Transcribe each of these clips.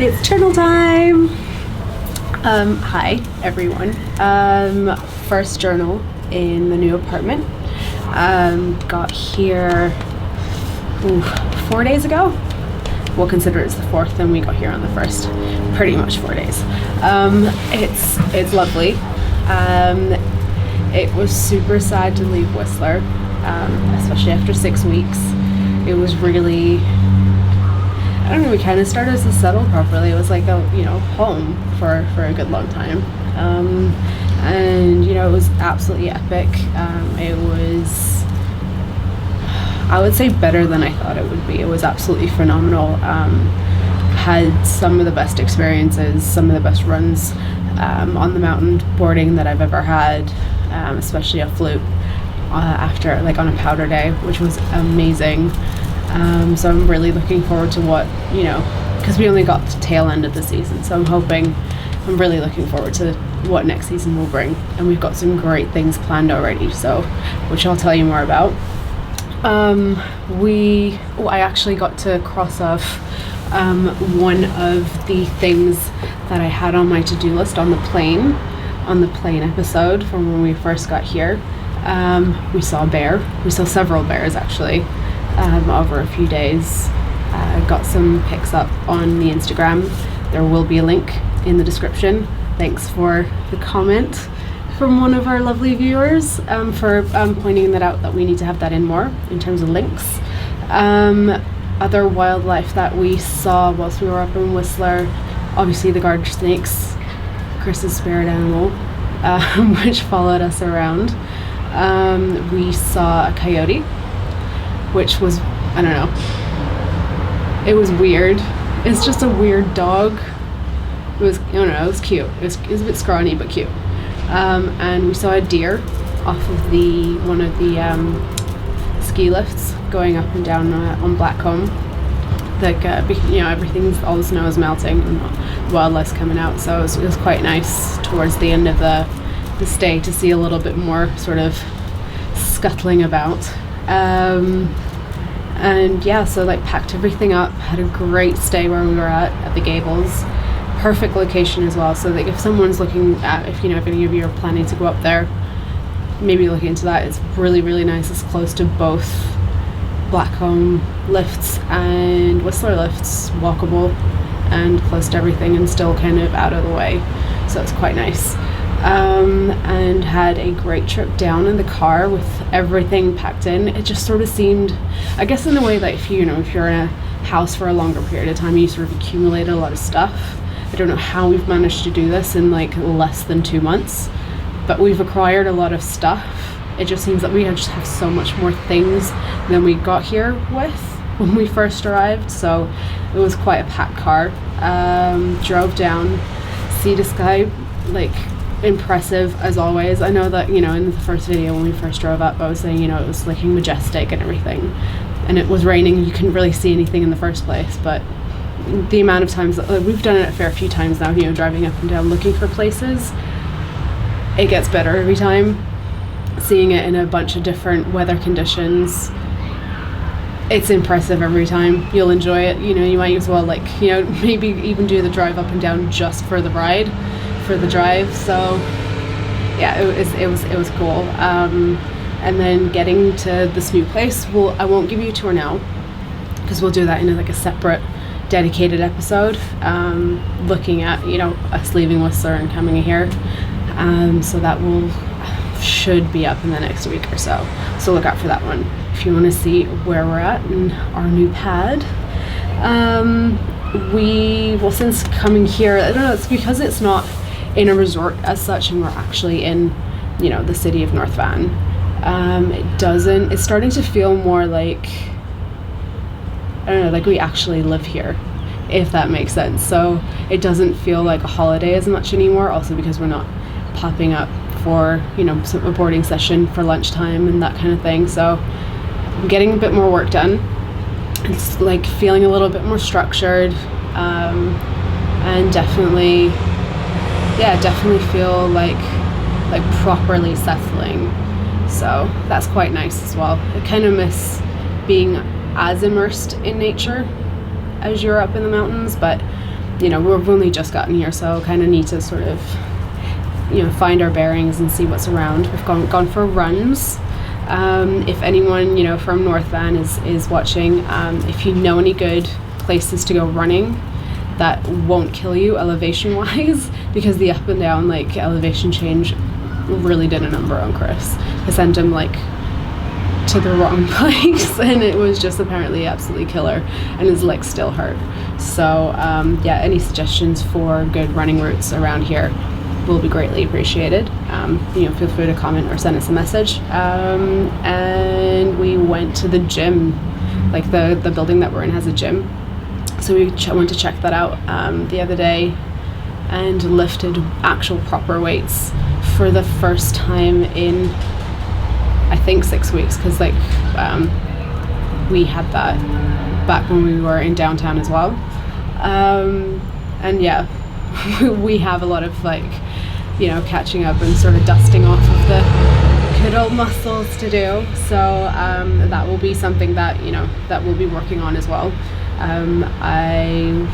It's journal time. Hi everyone. First journal in the new apartment. Got here 4 days ago. We'll consider it's the 4th, and we got here on the 1st. Pretty much 4 days. It's lovely. It was super sad to leave Whistler, especially after 6 weeks. It was really, I don't know, we kind of started to settle properly. It was like a, home for a good long time. And, it was absolutely epic. It was, I would say, better than I thought it would be. It was absolutely phenomenal. Had some of the best experiences, some of the best runs on the mountain boarding that I've ever had, especially a flute after, like on a powder day, which was amazing. So I'm really looking forward to what, because we only got the tail end of the season, so I'm really looking forward to what next season will bring. And we've got some great things planned already, so which I'll tell you more about. I actually got to cross off one of the things that I had on my to-do list on the plane episode from when we first got here. We saw a bear. We saw several bears actually over a few days. Got some pics up on the Instagram. There will be a link in the description. Thanks for the comment from one of our lovely viewers for pointing that out, that we need to have that in more in terms of links. Other wildlife that we saw whilst we were up in Whistler, obviously the garter snakes, Chris's spirit animal, which followed us around. We saw a coyote, which was, I don't know, it was weird. It's just a weird dog. It was, I don't know, it was cute. It was a bit scrawny but cute. And we saw a deer off of one of the ski lifts going up and down on Blackcomb. Like, everything's, all the snow is melting and the wildlife's coming out, so it was quite nice towards the end of the stay to see a little bit more sort of scuttling about. And yeah, so like packed everything up, had a great stay where we were at the Gables. Perfect location as well, so like if someone's looking at, if any of you are planning to go up there, maybe look into that. It's really, really nice. It's close to both Blackcomb lifts and Whistler lifts, walkable and close to everything and still kind of out of the way, so it's quite nice. And had a great trip down in the car with everything packed in. It just sort of seemed, I guess in a way that if you're in a house for a longer period of time, you sort of accumulate a lot of stuff. I don't know how we've managed to do this in like less than 2 months, but we've acquired a lot of stuff. It just seems that we just have so much more things than we got here with when we first arrived, so it was quite a packed car. Drove down, sea to sky, like impressive as always. I know that, in the first video when we first drove up, I was saying, it was looking majestic and everything, and it was raining, you couldn't really see anything in the first place, but the amount of times that we've done it a fair few times now, driving up and down looking for places, it gets better every time. Seeing it in a bunch of different weather conditions, it's impressive every time. You'll enjoy it. You might as well maybe even do the drive up and down just for the ride, for the drive. So yeah, it was cool. And then getting to this new place, I won't give you a tour now because we'll do that in a separate dedicated episode, looking at us leaving Whistler and coming here. So that should be up in the next week or so. So look out for that one if you want to see where we're at in our new pad. Since coming here, I don't know, it's because it's not in a resort as such, and we're actually in, the city of North Van. It's starting to feel more like, I don't know, like we actually live here, if that makes sense. So it doesn't feel like a holiday as much anymore, also because we're not popping up for, a boarding session for lunchtime and that kind of thing. So I'm getting a bit more work done. It's like feeling a little bit more structured, and definitely feel like properly settling. So that's quite nice as well. I kind of miss being as immersed in nature as you're up in the mountains, but you know, we've only just gotten here, so kind of need to sort of, you know, find our bearings and see what's around. We've gone for runs. If anyone, you know, from North Van is watching, if you know any good places to go running that won't kill you elevation wise, because the up and down like elevation change really did a number on Chris. I sent him like to the wrong place and it was just apparently absolutely killer, and his legs still hurt. So yeah, any suggestions for good running routes around here will be greatly appreciated. You know, feel free to comment or send us a message. And we went to the gym, like the building that we're in has a gym, so we went to check that out the other day and lifted actual proper weights for the first time in I think 6 weeks, because like we had that back when we were in downtown as well. And yeah, we have a lot of like, you know, catching up and sort of dusting off of the good old muscles to do. So that will be something that, you know, that we'll be working on as well. I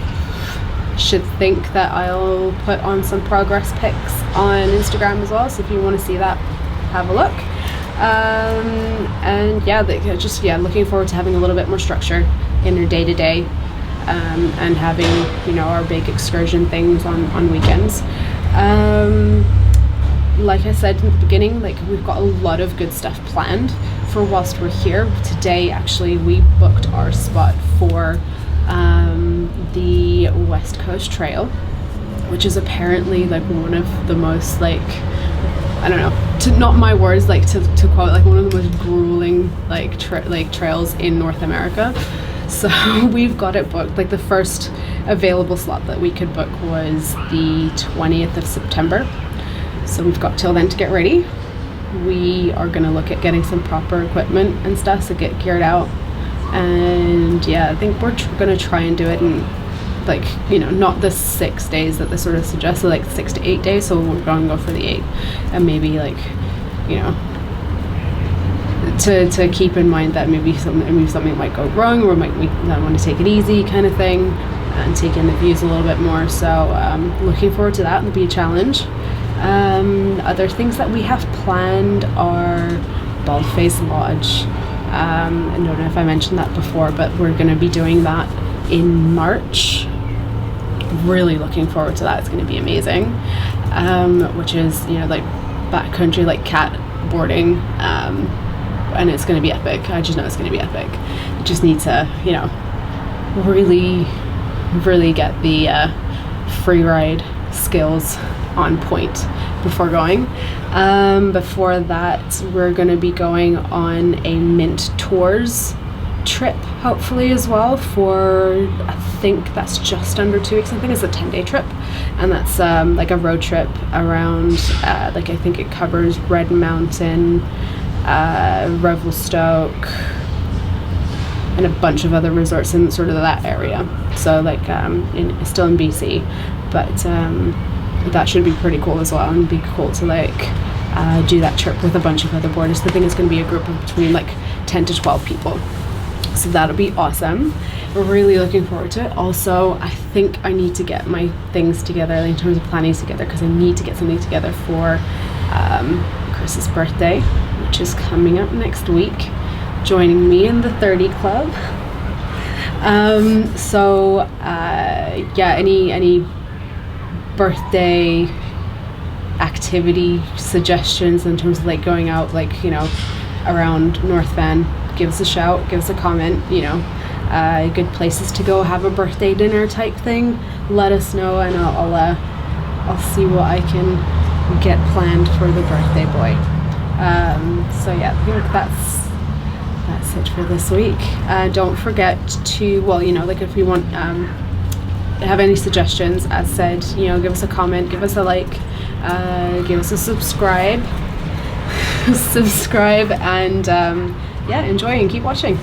should think that I'll put on some progress pics on Instagram as well, so if you want to see that, have a look. And yeah, just looking forward to having a little bit more structure in our day-to-day, and having, you know, our big excursion things on weekends. Like I said in the beginning, like we've got a lot of good stuff planned for whilst we're here. Today actually we booked our spot for the West Coast Trail, which is apparently like one of the most, like, I don't know, not my words, like to quote, like one of the most grueling like trails in North America. So we've got it booked. Like the first available slot that we could book was the 20th of September. So we've got till then to get ready. We are gonna look at getting some proper equipment and stuff, so get geared out. And yeah, I think we're gonna try and do it in, like, you know, not the 6 days that they sort of suggested, like 6 to 8 days. So we're gonna go for the 8, and maybe, like, you know, to keep in mind that maybe something might go wrong, or might not want to take it easy kind of thing, and take in the views a little bit more. So looking forward to that. It'll be a challenge. Other things that we have planned are Baldface Lodge. I don't know if I mentioned that before, but we're going to be doing that in March. Really looking forward to that. It's going to be amazing. Which is, you know, like backcountry, like cat boarding, and it's going to be epic. I just know it's going to be epic. You just need to, you know, really get the free ride skills on point before going. Before that, we're going to be going on a Mint Tours trip, hopefully, as well, for, I think that's just under 2 weeks. I think it's a 10-day trip, and that's like a road trip around, like I think it covers Red Mountain, Revelstoke, and a bunch of other resorts in sort of that area. So like still in BC, but that should be pretty cool as well, and be cool to like do that trip with a bunch of other boarders. I think it's going to be a group of between like 10 to 12 people, so that'll be awesome. We're really looking forward to it. Also, I think I need to get my things together in terms of planning together, because I need to get something together for Chris's birthday, which is coming up next week, joining me in the 30 club. Yeah, any birthday activity suggestions in terms of like going out, like, you know, around North Van, give us a shout, give us a comment. You know, good places to go have a birthday dinner type thing, let us know, and I'll see what I can get planned for the birthday boy. So yeah, I think that's it for this week. Don't forget to, well, you know, like if you want have any suggestions, as said, you know, give us a comment, give us a like, give us a subscribe, and yeah, enjoy and keep watching.